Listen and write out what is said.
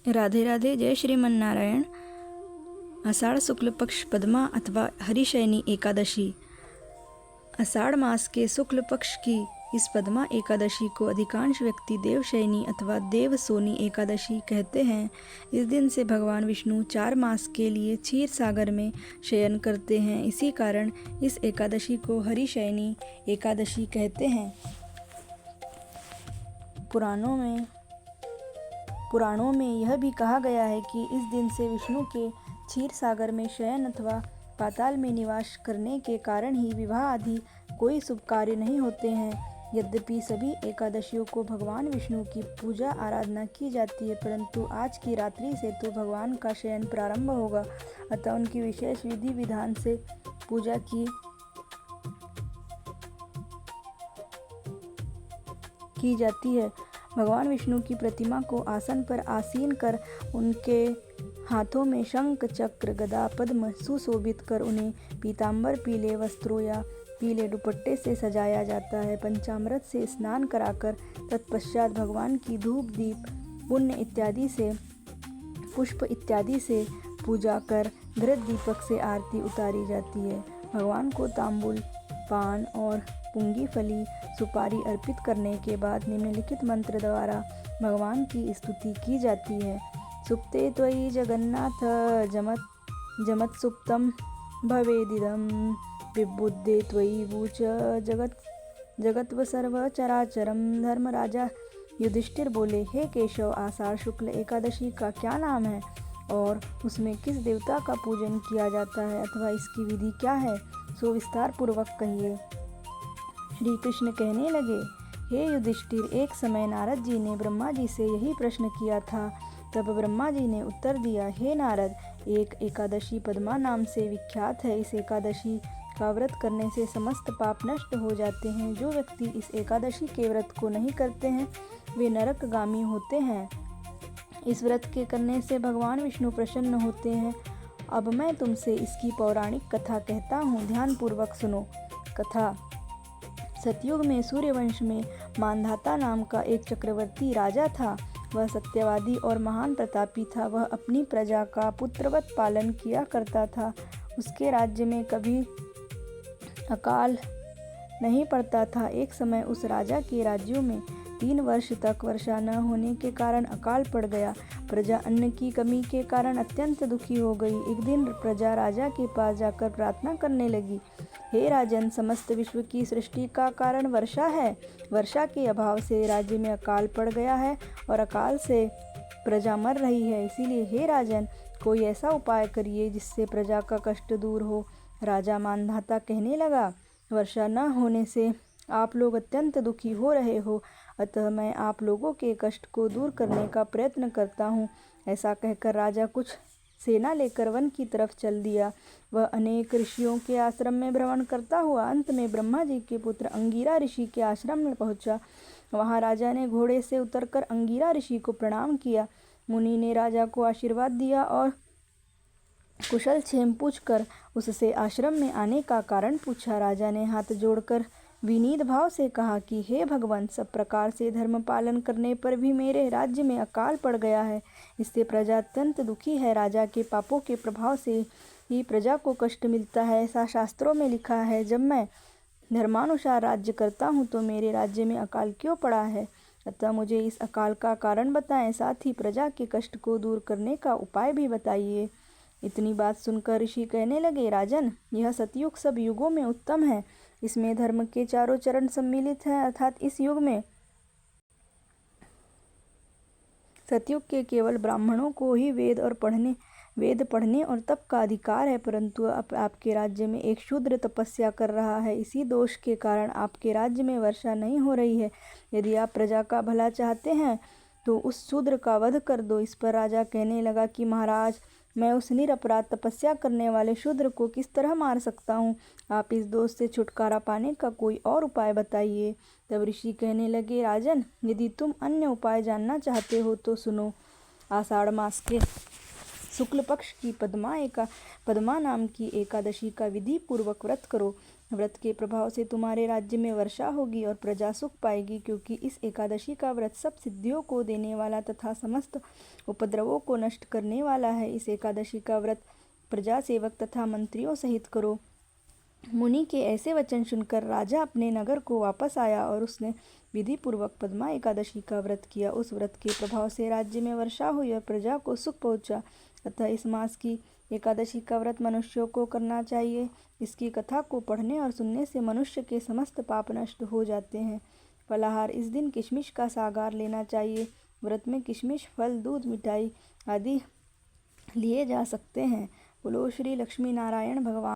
राधे राधे। जय श्रीमन नारायण। आषाढ़ शुक्ल पक्ष पद्मा अथवा हरिशयनी एकादशी। आषाढ़ मास के शुक्ल पक्ष की इस पद्मा एकादशी को अधिकांश व्यक्ति देवशयनी अथवा देवसोनी एकादशी कहते हैं। इस दिन से भगवान विष्णु 4 मास के लिए क्षीर सागर में शयन करते हैं। इसी कारण इस एकादशी को हरिशयनी एकादशी कहते हैं। पुराणों में यह भी कहा गया है कि इस दिन से विष्णु के क्षीर सागर में शयन अथवा पाताल में निवास करने के कारण ही विवाह आदि कोई शुभ कार्य नहीं होते हैं। यद्यपि सभी एकादशियों को भगवान विष्णु की पूजा आराधना की जाती है, परंतु आज की रात्रि से तो भगवान का शयन प्रारंभ होगा, अतः उनकी विशेष विधि विधान से पूजा की जाती है। भगवान विष्णु की प्रतिमा को आसन पर आसीन कर उनके हाथों में शंख चक्र गदा पद्म सुशोभित कर उन्हें पीतांबर पीले वस्त्रों या पीले दुपट्टे से सजाया जाता है। पंचामृत से स्नान कराकर तत्पश्चात भगवान की धूप दीप पुष्प इत्यादि से पूजा कर घृत दीपक से आरती उतारी जाती है। भगवान को तांबूल पान और पुंगी फली सुपारी अर्पित करने के बाद निम्नलिखित मंत्र द्वारा भगवान की स्तुति की जाती है। सुप्ते त्वयि जगन्नाथ जमत सुप्तम भवेदिदं विबुद्धे त्वयि वूच जगत्व सर्व चराचरम। धर्मराजा युधिष्ठिर बोले, हे केशव, आषाढ़ शुक्ल एकादशी का क्या नाम है और उसमें किस देवता का पूजन किया जाता है अथवा इसकी विधि क्या है, सो विस्तार पूर्वक कहिए। श्री कृष्ण कहने लगे, हे युधिष्ठिर, एक समय नारद जी ने ब्रह्मा जी से यही प्रश्न किया था। तब ब्रह्मा जी ने उत्तर दिया, हे नारद, एक एकादशी पद्मा नाम से विख्यात है। इस एकादशी का व्रत करने से समस्त पाप नष्ट हो जाते हैं। जो व्यक्ति इस एकादशी के व्रत को नहीं करते हैं वे नरकगामी होते हैं। इस व्रत के करने से भगवान विष्णु प्रसन्न होते हैं। अब मैं तुमसे इसकी पौराणिक कथा कहता हूँ, ध्यान पूर्वक सुनो। कथा। सतयुग में सूर्यवंश में मांधाता नाम का एक चक्रवर्ती राजा था। वह सत्यवादी और महान प्रतापी था। वह अपनी प्रजा का पुत्रवत पालन किया करता था। उसके राज्य में कभी अकाल नहीं पड़ता था। एक समय उस राजा के राज्यों में 3 वर्ष तक वर्षा न होने के कारण अकाल पड़ गया। प्रजा अन्न की कमी के कारण अत्यंत दुखी हो गई। एक दिन प्रजा राजा के पास जाकर प्रार्थना करने लगी, हे राजन, समस्त विश्व की सृष्टि का कारण वर्षा है। वर्षा के अभाव से राज्य में अकाल पड़ गया है और अकाल से प्रजा मर रही है। इसीलिए हे राजन, कोई ऐसा उपाय करिए जिससे प्रजा का कष्ट दूर हो। राजा मांधाता कहने लगा, वर्षा न होने से आप लोग अत्यंत दुखी हो रहे हो, अतः मैं आप लोगों के कष्ट को दूर करने का प्रयत्न करता हूँ। ऐसा कहकर राजा कुछ सेना लेकर वन की तरफ चल दिया। वह अनेक ऋषियों के आश्रम में भ्रमण करता हुआ अंत में ब्रह्मा जी के पुत्र अंगिरा ऋषि के आश्रम में पहुंचा। वहां राजा ने घोड़े से उतरकर अंगिरा ऋषि को प्रणाम किया। मुनि ने राजा को आशीर्वाद दिया और कुशल क्षेम पूछकर उससे आश्रम में आने का कारण पूछा। राजा ने हाथ जोड़कर विनीत भाव से कहा कि हे भगवान, सब प्रकार से धर्म पालन करने पर भी मेरे राज्य में अकाल पड़ गया है। इससे प्रजा अत्यंत दुखी है। राजा के पापों के प्रभाव से ही प्रजा को कष्ट मिलता है। ऐसा शास्त्रों में लिखा है। जब मैं धर्मानुसार राज्य करता हूँ तो मेरे राज्य में अकाल क्यों पड़ा है? अतः मुझे इस अकाल का कारण बताएं, साथ ही प्रजा के कष्ट को दूर करने का उपाय भी बताइए। इतनी बात सुनकर ऋषि कहने लगे, राजन, यह सतयुग सब युगों में उत्तम है। इसमें धर्म के चारों चरण सम्मिलित हैं, अर्थात इस युग में सतयुग के केवल ब्राह्मणों को ही वेद पढ़ने और तप का अधिकार है, परंतु आपके राज्य में एक शूद्र तपस्या कर रहा है। इसी दोष के कारण आपके राज्य में वर्षा नहीं हो रही है। यदि आप प्रजा का भला चाहते हैं तो उस शूद्र का वध कर दो। इस पर राजा कहने लगा कि महाराज, मैं उस निरपराध तपस्या करने वाले शूद्र को किस तरह मार सकता हूँ? आप इस दोष से छुटकारा पाने का कोई और उपाय बताइए। तब ऋषि कहने लगे, राजन, यदि तुम अन्य उपाय जानना चाहते हो तो सुनो। आषाढ़ मास के शुक्ल पक्ष की पद्मा नाम की एकादशी का विधि पूर्वक व्रत करो। व्रत के प्रभाव से तुम्हारे राज्य में वर्षा होगी और प्रजा सुख पाएगी, क्योंकि इस एकादशी का व्रत सब सिद्धियों को देने वाला तथा समस्त उपद्रवों को नष्ट करने वाला है। इस एकादशी का व्रत प्रजा सेवक तथा मंत्रियों सहित करो। मुनि के ऐसे वचन सुनकर राजा अपने नगर को वापस आया और उसने विधि पूर्वक पद्मा एकादशी का व्रत किया। उस व्रत के प्रभाव से राज्य में वर्षा हुई और प्रजा को सुख पहुंचा। अतः इस मास की एकादशी का व्रत मनुष्यों को करना चाहिए। इसकी कथा को पढ़ने और सुनने से मनुष्य के समस्त पाप नष्ट हो जाते हैं। फलाहार: इस दिन किशमिश का सागार लेना चाहिए। व्रत में किशमिश, फल, दूध, मिठाई आदि लिए जा सकते हैं। बोलो श्री लक्ष्मी नारायण भगवान।